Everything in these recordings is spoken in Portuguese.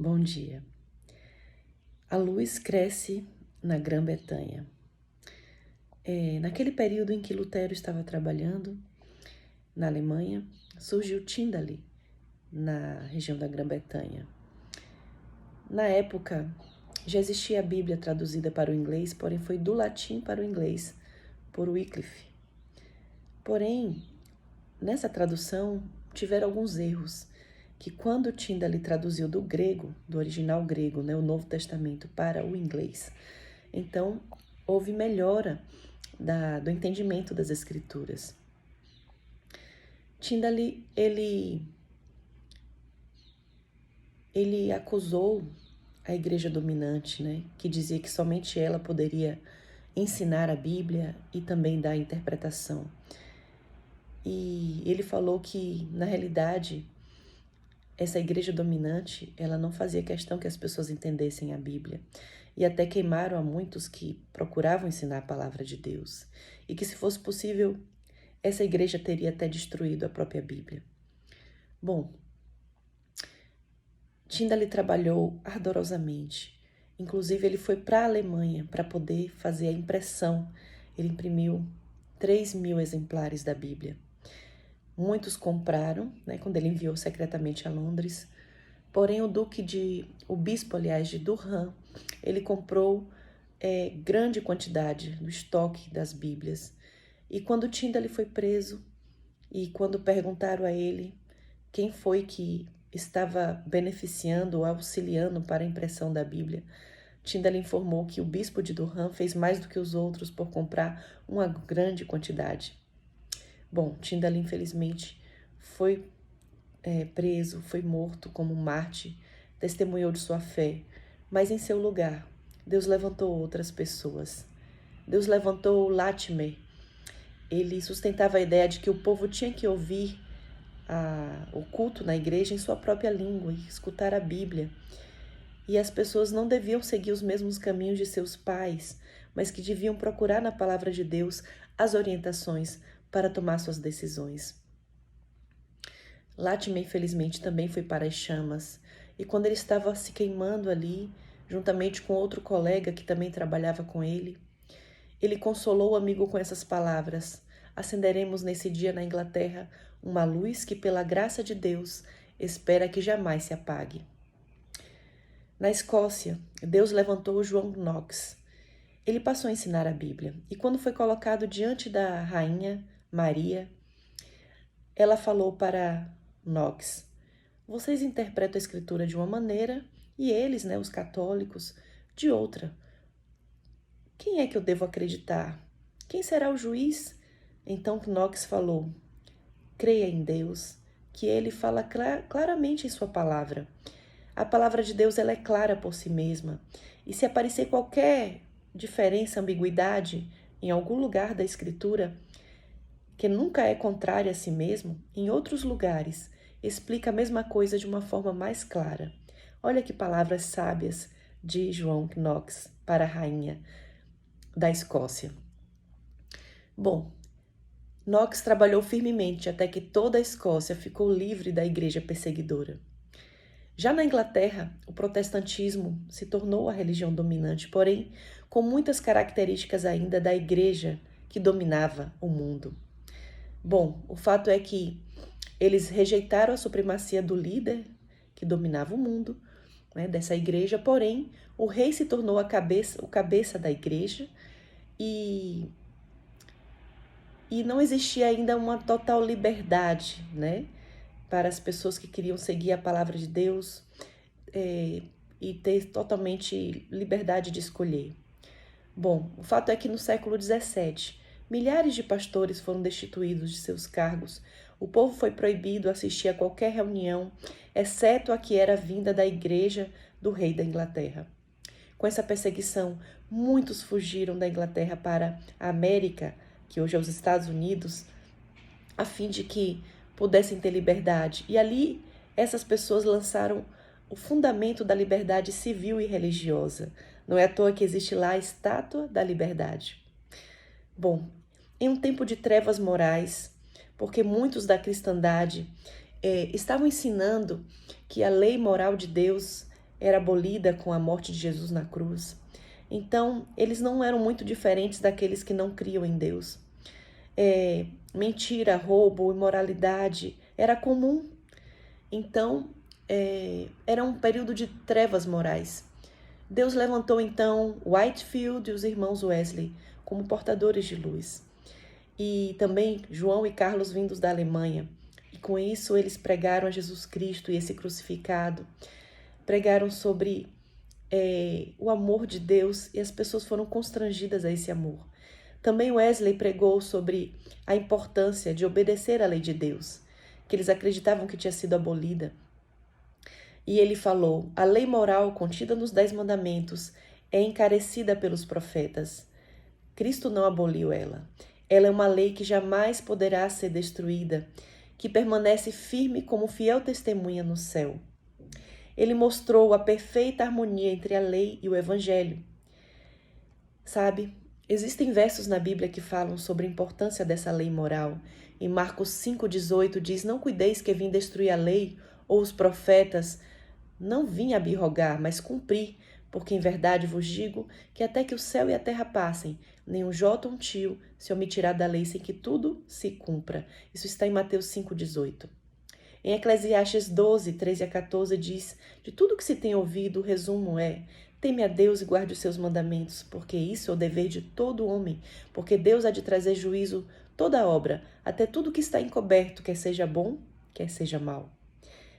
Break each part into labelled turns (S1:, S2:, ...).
S1: Bom dia. A luz cresce na Grã-Bretanha. Naquele período em que Lutero estava trabalhando na Alemanha, surgiu Tyndale na região da Grã-Bretanha. Na época, já existia a Bíblia traduzida para o inglês, porém foi do latim para o inglês, por Wycliffe. Porém, nessa tradução, tiveram alguns erros, que quando Tyndale traduziu do grego, do original grego, o Novo Testamento, para o inglês, então houve melhora do entendimento das Escrituras. Tyndale, ele acusou a igreja dominante, que dizia que somente ela poderia ensinar a Bíblia e também dar a interpretação. E ele falou que, na realidade, essa igreja dominante, ela não fazia questão que as pessoas entendessem a Bíblia. E até queimaram a muitos que procuravam ensinar a palavra de Deus. E que, se fosse possível, essa igreja teria até destruído a própria Bíblia. Bom, Tyndale trabalhou ardorosamente. Inclusive, ele foi para a Alemanha para poder fazer a impressão. Ele imprimiu 3.000 exemplares da Bíblia. Muitos compraram, quando ele enviou secretamente a Londres. Porém, o bispo de Durham, ele comprou grande quantidade do estoque das Bíblias. E quando Tyndale foi preso, e quando perguntaram a ele quem foi que estava beneficiando ou auxiliando para a impressão da Bíblia, Tyndale informou que o bispo de Durham fez mais do que os outros por comprar uma grande quantidade. Bom, Tyndale, infelizmente, foi preso, foi morto como mártir, testemunhou de sua fé, mas em seu lugar, Deus levantou outras pessoas. Deus levantou Latimer. Ele sustentava a ideia de que o povo tinha que ouvir o culto na igreja em sua própria língua e escutar a Bíblia. E as pessoas não deviam seguir os mesmos caminhos de seus pais, mas que deviam procurar na palavra de Deus as orientações para tomar suas decisões. Latimer, infelizmente, também foi para as chamas, e quando ele estava se queimando ali, juntamente com outro colega que também trabalhava com ele consolou o amigo com essas palavras: acenderemos nesse dia na Inglaterra uma luz que, pela graça de Deus, espera que jamais se apague. Na Escócia, Deus levantou João Knox. Ele passou a ensinar a Bíblia, e quando foi colocado diante da rainha Maria, ela falou para Knox: vocês interpretam a Escritura de uma maneira e eles, os católicos, de outra. Quem é que eu devo acreditar? Quem será o juiz? Então Knox falou: creia em Deus, que ele fala claramente em sua palavra. A palavra de Deus ela é clara por si mesma. E se aparecer qualquer diferença, ambiguidade em algum lugar da Escritura, que nunca é contrária a si mesmo, em outros lugares, explica a mesma coisa de uma forma mais clara. Olha que palavras sábias de João Knox para a rainha da Escócia. Bom, Knox trabalhou firmemente até que toda a Escócia ficou livre da igreja perseguidora. Já na Inglaterra, o protestantismo se tornou a religião dominante, porém, com muitas características ainda da igreja que dominava o mundo. Bom, o fato é que eles rejeitaram a supremacia do líder que dominava o mundo, dessa igreja, porém, o rei se tornou o cabeça da igreja e não existia ainda uma total liberdade, para as pessoas que queriam seguir a palavra de Deus e ter totalmente liberdade de escolher. Bom, o fato é que no século XVII, milhares de pastores foram destituídos de seus cargos. O povo foi proibido a assistir a qualquer reunião, exceto a que era vinda da igreja do rei da Inglaterra. Com essa perseguição, muitos fugiram da Inglaterra para a América, que hoje é os Estados Unidos, a fim de que pudessem ter liberdade. E ali, essas pessoas lançaram o fundamento da liberdade civil e religiosa. Não é à toa que existe lá a Estátua da Liberdade. Bom, em um tempo de trevas morais, porque muitos da cristandade estavam ensinando que a lei moral de Deus era abolida com a morte de Jesus na cruz. Então, eles não eram muito diferentes daqueles que não criam em Deus. Mentira, roubo, imoralidade era comum. Então, era um período de trevas morais. Deus levantou então Whitefield e os irmãos Wesley como portadores de luz. E também João e Carlos vindos da Alemanha. E com isso eles pregaram a Jesus Cristo e esse crucificado. Pregaram sobre o amor de Deus e as pessoas foram constrangidas a esse amor. Também Wesley pregou sobre a importância de obedecer à lei de Deus, que eles acreditavam que tinha sido abolida. E ele falou: a lei moral contida nos 10 mandamentos é encarecida pelos profetas. Cristo não aboliu ela. Ela é uma lei que jamais poderá ser destruída, que permanece firme como fiel testemunha no céu. Ele mostrou a perfeita harmonia entre a lei e o evangelho. Sabe, existem versos na Bíblia que falam sobre a importância dessa lei moral. Em Marcos 5,18 diz: não cuideis que vim destruir a lei ou os profetas. Não vim abirrogar, mas cumprir, porque em verdade vos digo que até que o céu e a terra passem, nem um jota ou um tio se omitirá da lei sem que tudo se cumpra. Isso está em Mateus 5,18. Em Eclesiastes 12, 13 a 14 diz: de tudo que se tem ouvido, o resumo é: teme a Deus e guarde os seus mandamentos, porque isso é o dever de todo homem, porque Deus há de trazer juízo toda obra, até tudo que está encoberto, quer seja bom, quer seja mal.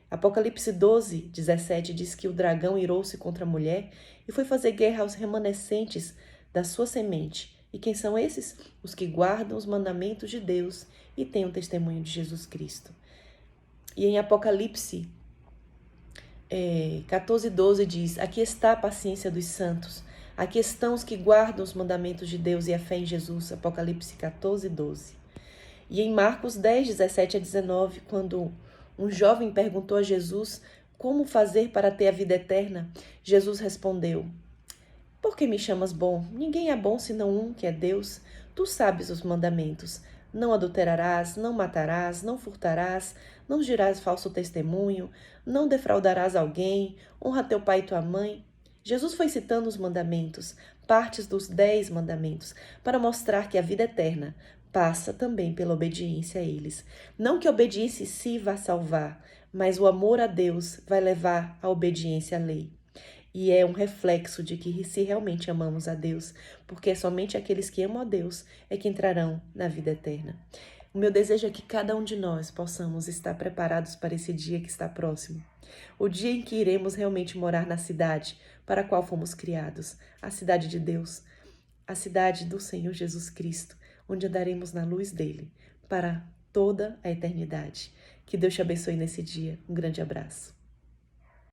S1: Apocalipse 12, 17 diz que o dragão irou-se contra a mulher e foi fazer guerra aos remanescentes da sua semente. E quem são esses? Os que guardam os mandamentos de Deus e têm o testemunho de Jesus Cristo. E em Apocalipse 14, 12 diz: aqui está a paciência dos santos, aqui estão os que guardam os mandamentos de Deus e a fé em Jesus. Apocalipse 14, 12. E em Marcos 10, 17 a 19, quando um jovem perguntou a Jesus como fazer para ter a vida eterna, Jesus respondeu: por que me chamas bom? Ninguém é bom senão um, que é Deus. Tu sabes os mandamentos: não adulterarás, não matarás, não furtarás, não dirás falso testemunho, não defraudarás alguém, honra teu pai e tua mãe. Jesus foi citando os mandamentos, partes dos 10 mandamentos, para mostrar que a vida eterna passa também pela obediência a eles. Não que a obediência em si vá salvar, mas o amor a Deus vai levar à obediência à lei. E é um reflexo de que se realmente amamos a Deus, porque somente aqueles que amam a Deus é que entrarão na vida eterna. O meu desejo é que cada um de nós possamos estar preparados para esse dia que está próximo. O dia em que iremos realmente morar na cidade para a qual fomos criados, a cidade de Deus, a cidade do Senhor Jesus Cristo, onde andaremos na luz dele para toda a eternidade. Que Deus te abençoe nesse dia. Um grande abraço.